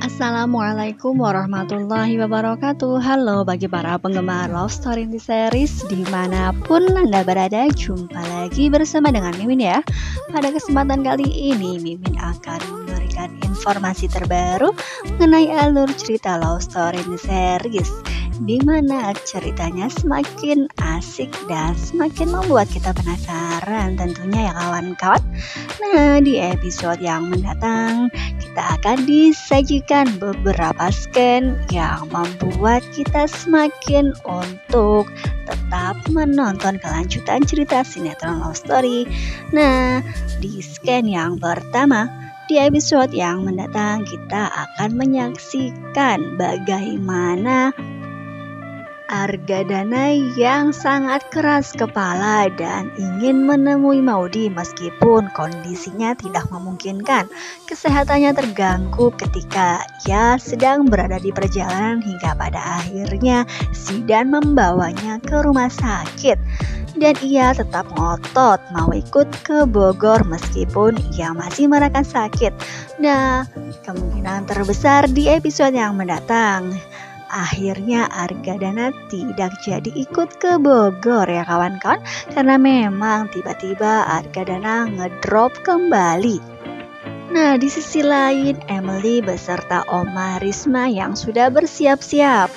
Assalamualaikum warahmatullahi wabarakatuh. Halo bagi para penggemar Love Story in the Series dimanapun Anda berada, jumpa lagi bersama dengan Mimin ya. Pada kesempatan kali ini Mimin akan memberikan informasi terbaru mengenai alur cerita Love Story in the Series, di mana ceritanya semakin asik dan semakin membuat kita penasaran tentunya ya kawan-kawan. Nah, di episode yang mendatang kita akan disajikan beberapa scan yang membuat kita semakin untuk tetap menonton kelanjutan cerita sinetron Love Story. Nah, di scan yang pertama, di episode yang mendatang kita akan menyaksikan bagaimana Argadana yang sangat keras kepala dan ingin menemui Maudy meskipun kondisinya tidak memungkinkan. Kesehatannya terganggu ketika ia sedang berada di perjalanan hingga pada akhirnya Zidan membawanya ke rumah sakit. Dan ia tetap ngotot mau ikut ke Bogor meskipun ia masih merasakan sakit. Nah, kemungkinan terbesar di episode yang mendatang akhirnya Argadana tidak jadi ikut ke Bogor ya kawan-kawan, karena memang tiba-tiba Argadana ngedrop kembali. Nah, di sisi lain Emily beserta Oma Risma yang sudah bersiap-siap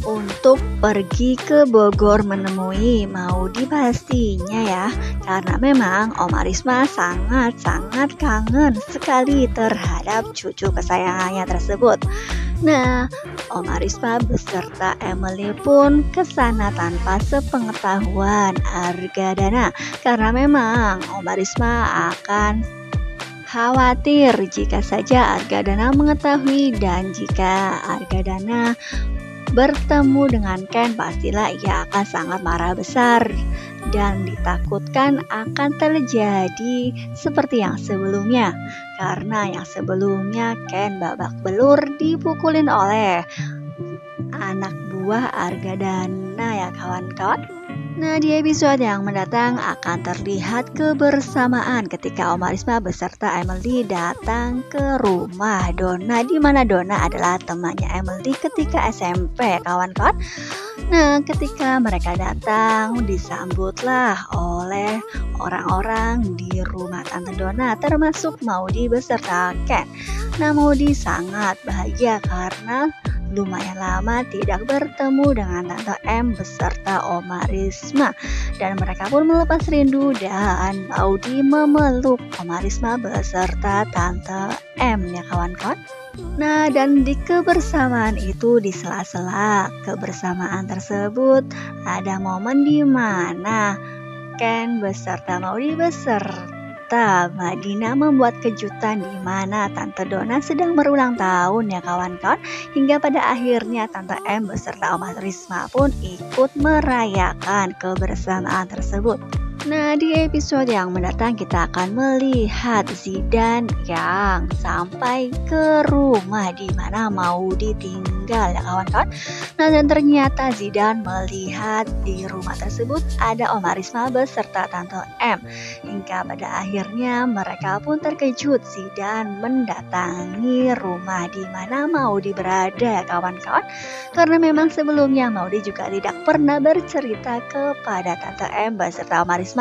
untuk pergi ke Bogor menemui Maudy pastinya ya, karena memang Oma Risma sangat-sangat kangen sekali terhadap cucu kesayangannya tersebut. Nah, Oma Risma beserta Emily pun kesana tanpa sepengetahuan Argadana, karena memang Oma Risma akan khawatir jika saja Argadana mengetahui, dan jika Argadana bertemu dengan Ken pastilah ia akan sangat marah besar dan ditakutkan akan terjadi seperti yang sebelumnya, karena yang sebelumnya Ken babak belur dipukulin oleh anak buah Argadana ya kawan-kawan. Nah, di episode yang mendatang akan terlihat kebersamaan ketika Oma Risma beserta Emily datang ke rumah Donna, di mana Donna adalah temannya Emily ketika SMP kawan-kawan. Nah, ketika mereka datang disambutlah oleh orang-orang di rumah Tante Donna termasuk Maudy beserta Ken. Nah, Maudy sangat bahagia karena lumayan lama tidak bertemu dengan Tante M beserta Oma Risma, dan mereka pun melepas rindu dan Maudy memeluk Oma Risma beserta Tante M ya kawan-kawan. Nah, dan di kebersamaan itu, di sela-sela kebersamaan tersebut ada momen di mana Ken beserta Maudy beserta Madina membuat kejutan di mana Tante Donna sedang berulang tahun ya kawan-kawan, hingga pada akhirnya Tante M beserta Oma Risma pun ikut merayakan kebersamaan tersebut. Nah, di episode yang mendatang kita akan melihat Zidan yang sampai ke rumah di mana Maudy tinggal ya kawan-kawan. Nah, dan ternyata Zidan melihat di rumah tersebut ada Oma Risma beserta Tante M, hingga pada akhirnya mereka pun terkejut. Zidan mendatangi rumah di mana Maudy berada ya kawan-kawan, karena memang sebelumnya Maudy juga tidak pernah bercerita kepada Tante M beserta Oma Risma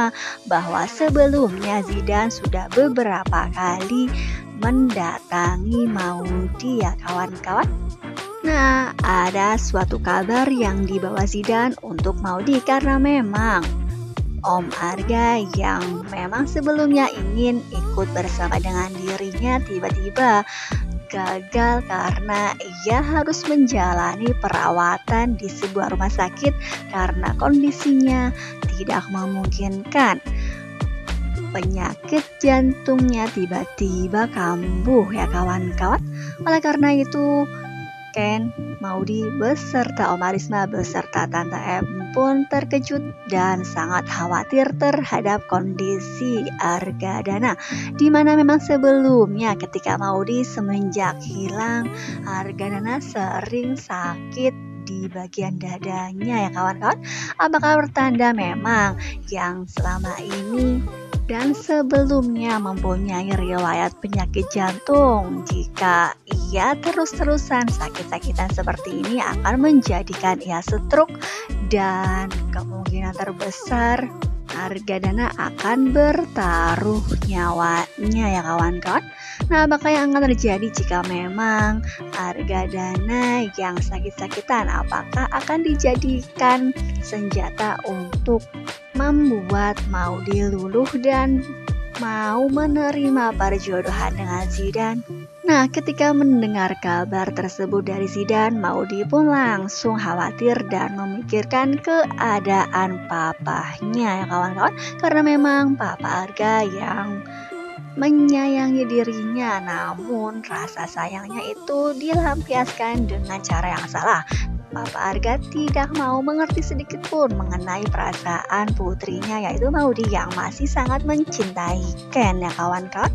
bahwa sebelumnya Zidan sudah beberapa kali mendatangi Maudy ya kawan-kawan. Nah, ada suatu kabar yang dibawa Zidan untuk Maudy, karena memang Om Arga yang memang sebelumnya ingin ikut bersama dengan dirinya tiba-tiba gagal karena ia harus menjalani perawatan di sebuah rumah sakit karena kondisinya tidak memungkinkan. Penyakit jantungnya tiba-tiba kambuh ya kawan-kawan. Oleh karena itu Ken, Maudy beserta Oma Risma beserta Tante M pun terkejut dan sangat khawatir terhadap kondisi Argadana, di mana memang sebelumnya ketika Maudy semenjak hilang, Argadana sering sakit di bagian dadanya ya kawan-kawan. Apakah pertanda memang yang selama ini dan sebelumnya mempunyai riwayat penyakit jantung? Jika ia terus-terusan sakit-sakitan seperti ini akan menjadikan ia stroke dan kemungkinan terbesar harga dana akan bertaruh nyawanya ya kawan-kawan. Nah, apakah yang akan terjadi jika memang harga dana yang sakit-sakitan? Apakah akan dijadikan senjata untuk membuat Maudy luluh dan mau menerima perjodohan dengan Zidane? Nah, ketika mendengar kabar tersebut dari Zidane, Maudy pun langsung khawatir dan memikirkan keadaan papahnya ya kawan-kawan. Karena memang Papa Arga yang menyayangi dirinya, namun rasa sayangnya itu dilampiaskan dengan cara yang salah. Papa Arga tidak mau mengerti sedikit pun mengenai perasaan putrinya, yaitu Maudy yang masih sangat mencintai Ken ya kawan-kawan.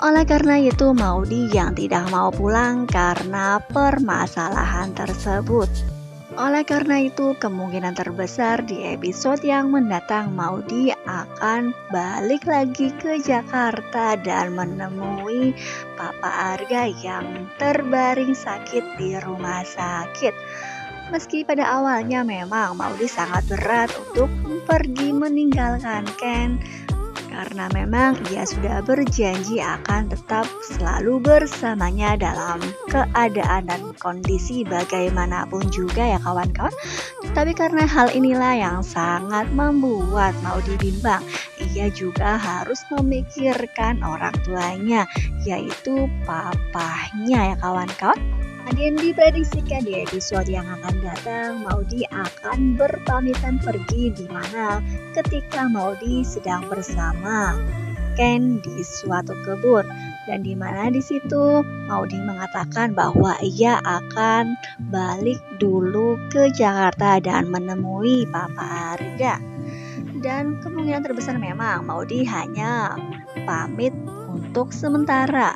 Oleh karena itu, Maudy yang tidak mau pulang karena permasalahan tersebut. Oleh karena itu, kemungkinan terbesar di episode yang mendatang Maudy akan balik lagi ke Jakarta dan menemui Papa Arga yang terbaring sakit di rumah sakit. Meski pada awalnya memang Maudy sangat berat untuk pergi meninggalkan Ken, karena memang ia sudah berjanji akan tetap selalu bersamanya dalam keadaan dan kondisi bagaimanapun juga ya kawan-kawan. Tapi karena hal inilah yang sangat membuat Maudy bimbang. Ia juga harus memikirkan orang tuanya, yaitu papahnya ya kawan-kawan. Dan diprediksikan di episode yang akan datang, Maudy akan berpamitan pergi, di mana ketika Maudy sedang bersama Ken di suatu kebun, dan di mana di situ Maudy mengatakan bahwa ia akan balik dulu ke Jakarta dan menemui Papa Arga. Dan kemungkinan terbesar memang Maudy hanya pamit untuk sementara.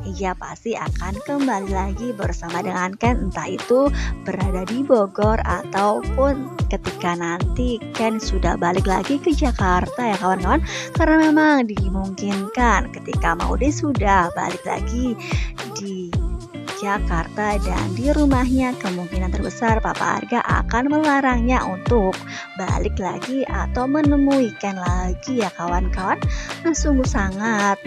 Ia pasti akan kembali lagi bersama dengan Ken, entah itu berada di Bogor ataupun ketika nanti Ken sudah balik lagi ke Jakarta ya kawan-kawan. Karena memang dimungkinkan ketika Maudy sudah balik lagi di Jakarta dan di rumahnya, kemungkinan terbesar Papa Arga akan melarangnya untuk balik lagi atau menemui Ken lagi ya kawan-kawan. Nah, sungguh sangat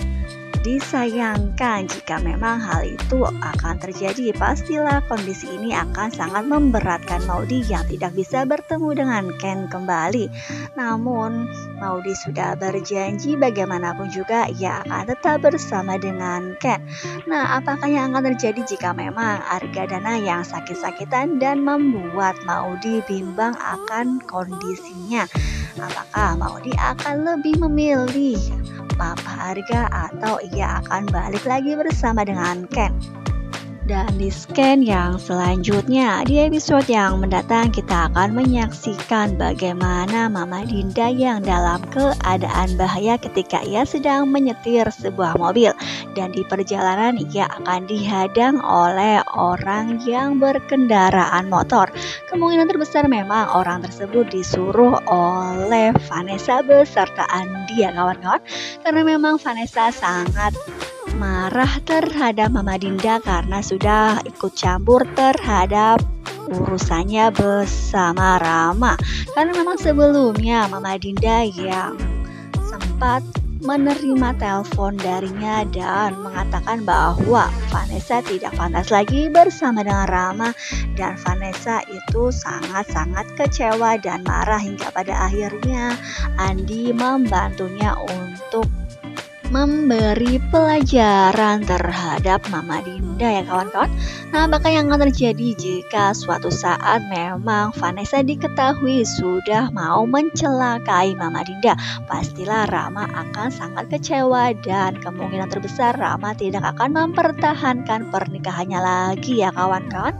disayangkan jika memang hal itu akan terjadi. Pastilah kondisi ini akan sangat memberatkan Maudy yang tidak bisa bertemu dengan Ken kembali. Namun Maudy sudah berjanji bagaimanapun juga ia akan tetap bersama dengan Ken. Nah, apakah yang akan terjadi jika memang harga dana yang sakit-sakitan dan membuat Maudy bimbang akan kondisinya? Apakah Maudy akan lebih memilih Papa Arga atau ia akan balik lagi bersama dengan Ken? Dan di scan yang selanjutnya, di episode yang mendatang kita akan menyaksikan bagaimana Mama Dinda yang dalam keadaan bahaya ketika ia sedang menyetir sebuah mobil, dan di perjalanan ia akan dihadang oleh orang yang berkendaraan motor. Kemungkinan terbesar memang orang tersebut disuruh oleh Vanessa beserta Andi ya kawan-kawan, karena memang Vanessa sangat marah terhadap Mama Dinda karena sudah ikut campur terhadap urusannya bersama Rama. Karena memang sebelumnya Mama Dinda yang sempat menerima telepon darinya dan mengatakan bahwa Vanessa tidak pantas lagi bersama dengan Rama, dan Vanessa itu sangat-sangat kecewa dan marah hingga pada akhirnya Andi membantunya untuk memberi pelajaran terhadap Mama Dinda ya kawan-kawan. Nah, apakah yang akan terjadi jika suatu saat memang Vanessa diketahui sudah mau mencelakai Mama Dinda? Pastilah Rama akan sangat kecewa dan kemungkinan terbesar Rama tidak akan mempertahankan pernikahannya lagi ya kawan-kawan.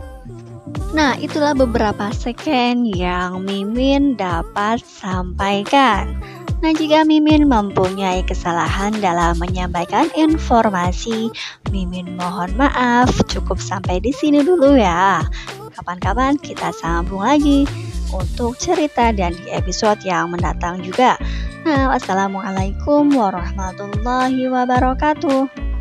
Nah, itulah beberapa scan yang Mimin dapat sampaikan. Nah, jika Mimin mempunyai kesalahan dalam menyampaikan informasi, Mimin mohon maaf. Cukup sampai di sini dulu ya. Kapan-kapan kita sambung lagi untuk cerita dan di episode yang mendatang juga. Nah, wassalamualaikum warahmatullahi wabarakatuh.